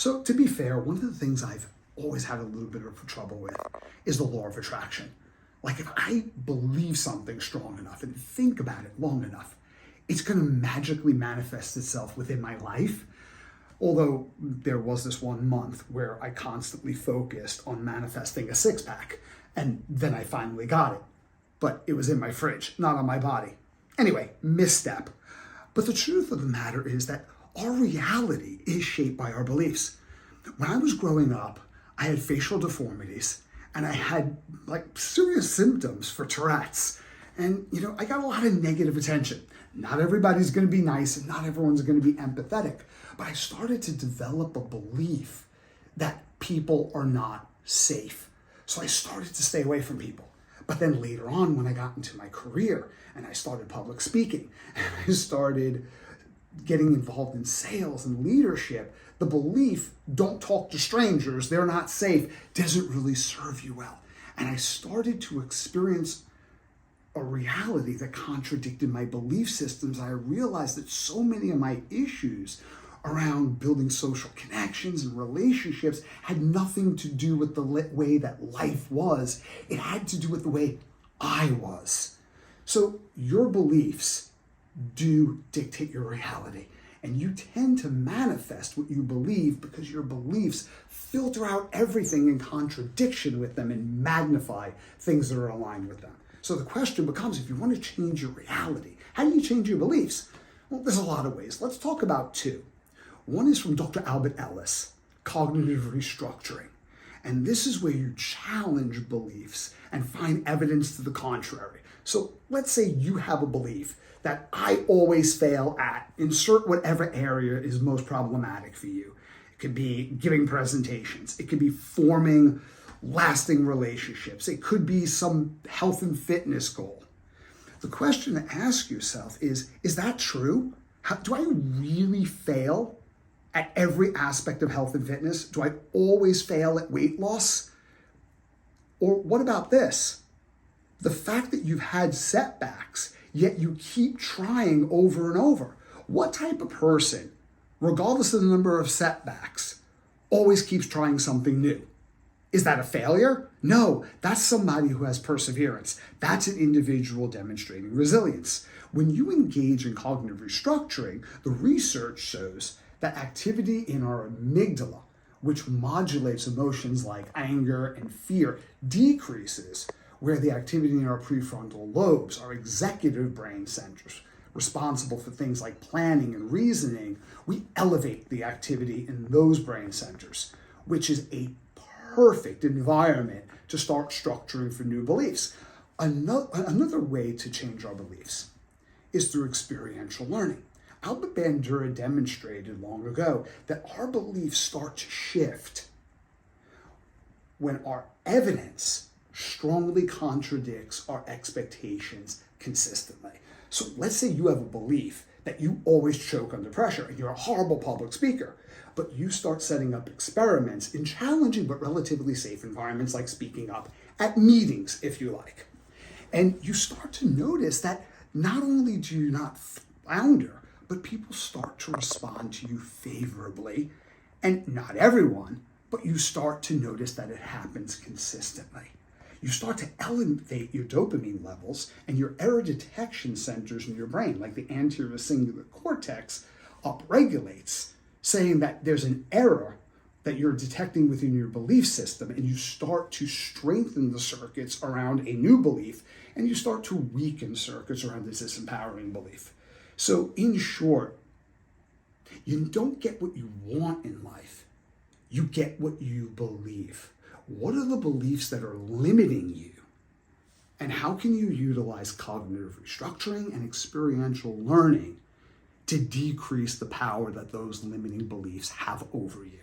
So to be fair, one of the things I've always had a little bit of trouble with is the law of attraction. Like if I believe something strong enough and think about it long enough, it's going to magically manifest itself within my life. Although there was this one month where I constantly focused on manifesting a six pack, and then I finally got it. But it was in my fridge, not on my body. Anyway, misstep. But the truth of the matter is that our reality is shaped by our beliefs. When I was growing up, I had facial deformities and I had like serious symptoms for Tourette's. And, I got a lot of negative attention. Not everybody's going to be nice and not everyone's going to be empathetic. But I started to develop a belief that people are not safe. So I started to stay away from people. But then later on, when I got into my career and I started public speaking and I started getting involved in sales and leadership, the belief, don't talk to strangers, they're not safe, doesn't really serve you well. And I started to experience a reality that contradicted my belief systems. I realized that so many of my issues around building social connections and relationships had nothing to do with the way that life was. It had to do with the way I was. So your beliefs do dictate your reality. And you tend to manifest what you believe because your beliefs filter out everything in contradiction with them and magnify things that are aligned with them. So the question becomes, if you want to change your reality, how do you change your beliefs? Well, there's a lot of ways. Let's talk about two. One is from Dr. Albert Ellis, cognitive restructuring. And this is where you challenge beliefs and find evidence to the contrary. So let's say you have a belief that I always fail at, insert whatever area is most problematic for you. It could be giving presentations. It could be forming lasting relationships. It could be some health and fitness goal. The question to ask yourself is that true? Do I really fail at every aspect of health and fitness? Do I always fail at weight loss? Or what about this? The fact that you've had setbacks, yet you keep trying over and over. What type of person, regardless of the number of setbacks, always keeps trying something new? Is that a failure? No, that's somebody who has perseverance. That's an individual demonstrating resilience. When you engage in cognitive restructuring, the research shows that activity in our amygdala, which modulates emotions like anger and fear, decreases where the activity in our prefrontal lobes, our executive brain centers, responsible for things like planning and reasoning, we elevate the activity in those brain centers, which is a perfect environment to start structuring for new beliefs. Another way to change our beliefs is through experiential learning. Albert Bandura demonstrated long ago that our beliefs start to shift when our evidence strongly contradicts our expectations consistently. So let's say you have a belief that you always choke under pressure and you're a horrible public speaker, but you start setting up experiments in challenging but relatively safe environments like speaking up at meetings, if you like. And you start to notice that not only do you not flounder, but people start to respond to you favorably. And not everyone, but you start to notice that it happens consistently. You start to elevate your dopamine levels and your error detection centers in your brain, like the anterior cingulate cortex, upregulates, saying that there's an error that you're detecting within your belief system, and you start to strengthen the circuits around a new belief, and you start to weaken circuits around this disempowering belief. So in short, you don't get what you want in life. You get what you believe. What are the beliefs that are limiting you? And how can you utilize cognitive restructuring and experiential learning to decrease the power that those limiting beliefs have over you?